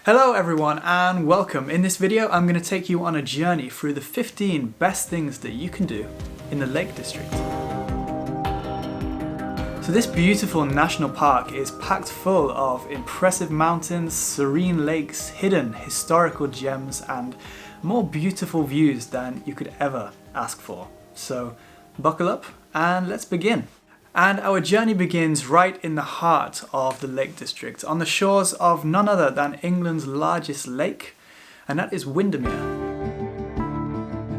Hello everyone and welcome. In this video I'm going to take you on a journey through the 15 best things that you can do in the Lake District. So this beautiful national park is packed full of impressive mountains, serene lakes, hidden historical gems and more beautiful views than you could ever ask for. So buckle up and let's begin. And our journey begins right in the heart of the Lake District, on the shores of none other than England's largest lake, and that is Windermere.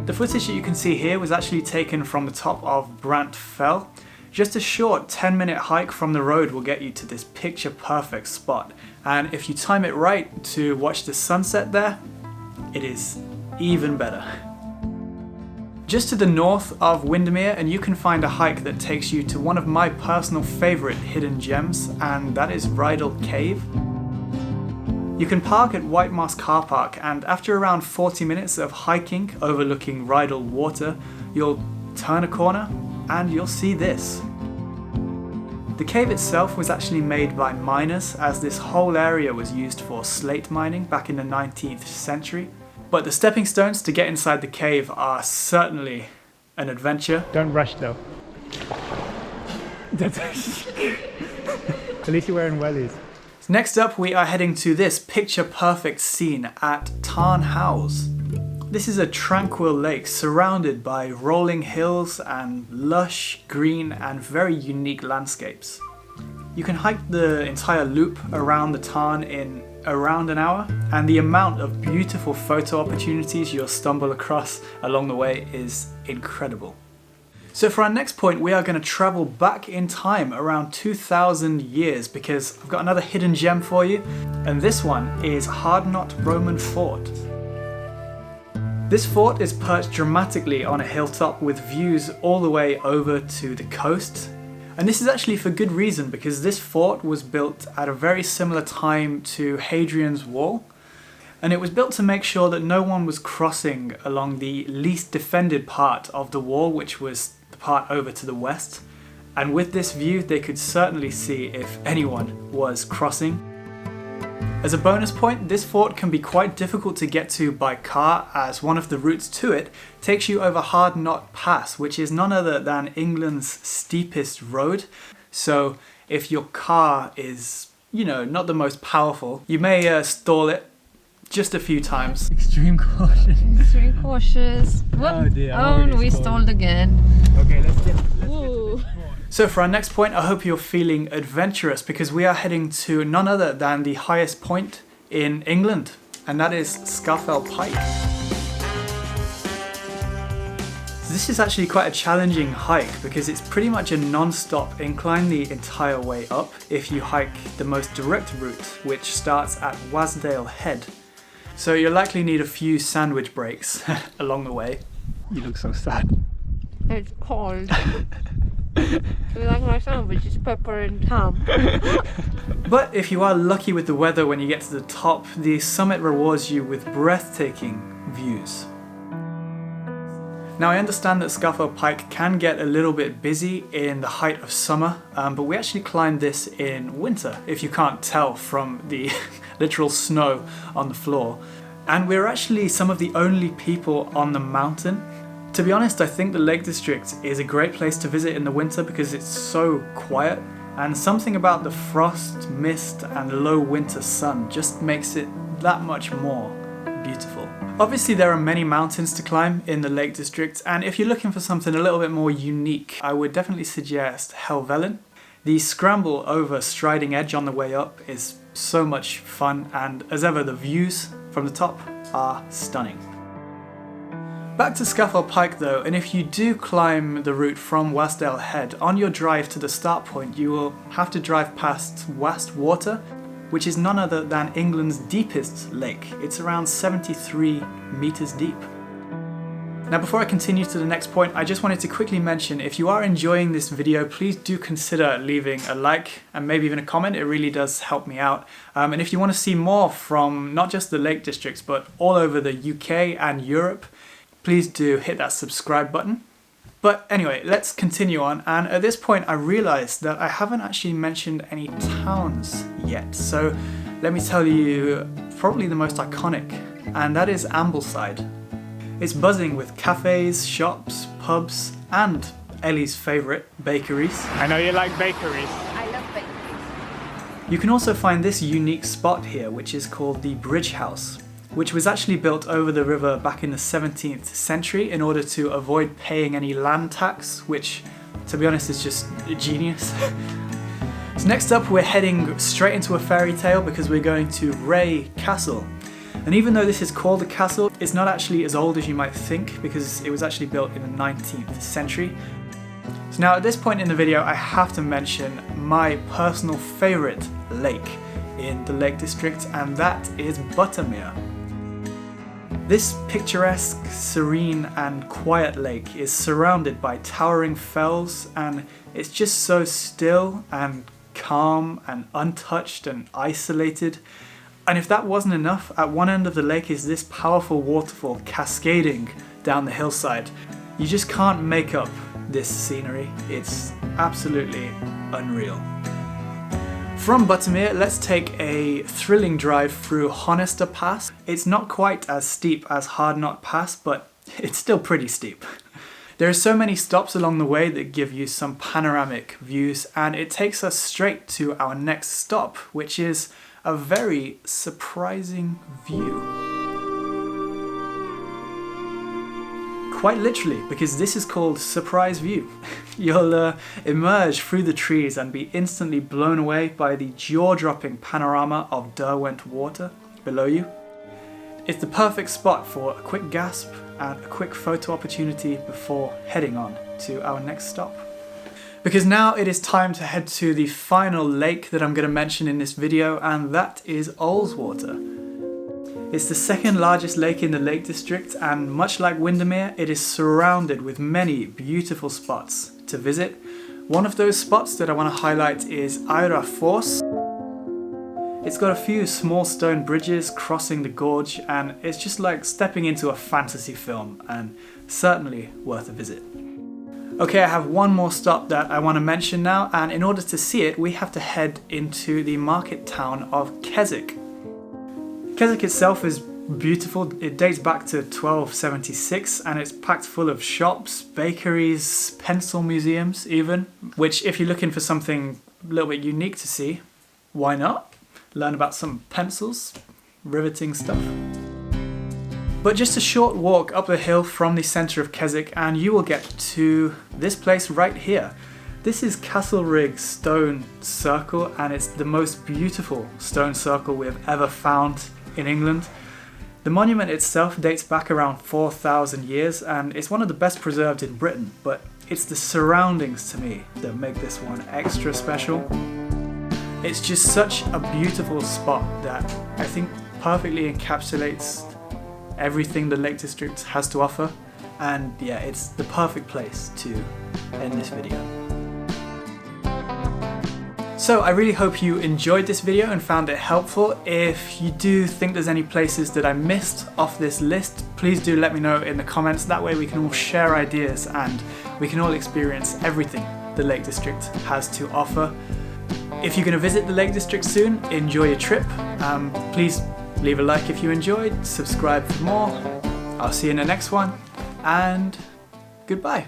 The footage that you can see here was actually taken from the top of Brant Fell. Just a short 10-minute hike from the road will get you to this picture-perfect spot, and if you time it right to watch the sunset there, it is even better. Just to the north of Windermere and you can find a hike that takes you to one of my personal favourite hidden gems, and that is Rydal Cave. You can park at White Moss car park, and after around 40 minutes of hiking overlooking Rydal Water, you'll turn a corner and you'll see this. The cave itself was actually made by miners, as this whole area was used for slate mining back in the 19th century. But the stepping stones to get inside the cave are certainly an adventure. Don't rush though. At least you're wearing wellies. Next up we are heading to this picture perfect scene at Tarn Hows. This is a tranquil lake surrounded by rolling hills and lush, green and very unique landscapes. You can hike the entire loop around the tarn in around an hour, and the amount of beautiful photo opportunities you'll stumble across along the way is incredible. So for our next point we are going to travel back in time around 2,000 years because I've got another hidden gem for you, and this one is Hardknott Roman Fort. This fort is perched dramatically on a hilltop with views all the way over to the coast. And this is actually for good reason, because this fort was built at a very similar time to Hadrian's Wall, and it was built to make sure that no one was crossing along the least defended part of the wall, which was the part over to the west. And with this view they could certainly see if anyone was crossing. As a bonus point, this fort can be quite difficult to get to by car, as one of the routes to it takes you over Hardknott Pass, which is none other than England's steepest road. So if your car is, not the most powerful, you may stall it just a few times. Extreme caution. Extreme cautious. Oh dear. Oh, we stalled again. Okay, let's get Ooh. So for our next point, I hope you're feeling adventurous, because we are heading to none other than the highest point in England, and that is Scafell Pike. So this is actually quite a challenging hike because it's pretty much a non-stop incline the entire way up if you hike the most direct route, which starts at Wasdale Head. So you'll likely need a few sandwich breaks along the way. You look so sad. It's cold. Do you like my sandwich? It's pepper and ham. But if you are lucky with the weather when you get to the top, the summit rewards you with breathtaking views. Now I understand that Scafell Pike can get a little bit busy in the height of summer, but we actually climbed this in winter, if you can't tell from the literal snow on the floor. And we're actually some of the only people on the mountain. To be honest, I think the Lake District is a great place to visit in the winter because it's so quiet, and something about the frost, mist and low winter sun just makes it that much more beautiful. Obviously there are many mountains to climb in the Lake District, and if you're looking for something a little bit more unique, I would definitely suggest Helvellyn. The scramble over Striding Edge on the way up is so much fun, and as ever the views from the top are stunning. Back to Scafell Pike though, and if you do climb the route from Wasdale Head, on your drive to the start point you will have to drive past Wast Water, which is none other than England's deepest lake. It's around 73 meters deep. Now before I continue to the next point, I just wanted to quickly mention, if you are enjoying this video, please do consider leaving a like and maybe even a comment. It really does help me out. And if you want to see more from not just the Lake Districts but all over the UK and Europe, please do hit that subscribe button. But anyway, let's continue on, and at this point I realised that I haven't actually mentioned any towns yet. So let me tell you probably the most iconic, and that is Ambleside. It's buzzing with cafes, shops, pubs, and Ellie's favourite, bakeries. I know you like bakeries. I love bakeries. You can also find this unique spot here, which is called the Bridge House, which was actually built over the river back in the 17th century in order to avoid paying any land tax, which, to be honest, is just genius. So next up, we're heading straight into a fairy tale because we're going to Wray Castle. And even though this is called a castle, it's not actually as old as you might think because it was actually built in the 19th century. So now at this point in the video, I have to mention my personal favourite lake in the Lake District, and that is Buttermere. This picturesque, serene and quiet lake is surrounded by towering fells, and it's just so still and calm and untouched and isolated. And if that wasn't enough, at one end of the lake is this powerful waterfall cascading down the hillside. You just can't make up this scenery. It's absolutely unreal. From Buttermere, let's take a thrilling drive through Honister Pass. It's not quite as steep as Hardknott Pass, but it's still pretty steep. There are so many stops along the way that give you some panoramic views, and it takes us straight to our next stop, which is a very surprising view. Quite literally, because this is called Surprise View. You'll emerge through the trees and be instantly blown away by the jaw-dropping panorama of Derwent water below you. It's the perfect spot for a quick gasp and a quick photo opportunity before heading on to our next stop. Because now it is time to head to the final lake that I'm going to mention in this video, and that is Ullswater. It's the second largest lake in the Lake District, and much like Windermere, it is surrounded with many beautiful spots to visit. One of those spots that I want to highlight is Aira Force. It's got a few small stone bridges crossing the gorge, and it's just like stepping into a fantasy film, and certainly worth a visit. Okay, I have one more stop that I want to mention now, and in order to see it, we have to head into the market town of Keswick. Keswick itself is beautiful. It dates back to 1276, and it's packed full of shops, bakeries, pencil museums even, which if you're looking for something a little bit unique to see, why not? Learn about some pencils, riveting stuff. But just a short walk up the hill from the centre of Keswick and you will get to this place right here. This is Castlerigg Stone Circle, and it's the most beautiful stone circle we've ever found in England. The monument itself dates back around 4,000 years and it's one of the best preserved in Britain, but it's the surroundings to me that make this one extra special. It's just such a beautiful spot that I think perfectly encapsulates everything the Lake District has to offer, and yeah, it's the perfect place to end this video. So I really hope you enjoyed this video and found it helpful. If you do think there's any places that I missed off this list, please do let me know in the comments. That way we can all share ideas and we can all experience everything the Lake District has to offer. If you're going to visit the Lake District soon, enjoy your trip. Please leave a like if you enjoyed, subscribe for more. I'll see you in the next one, and goodbye.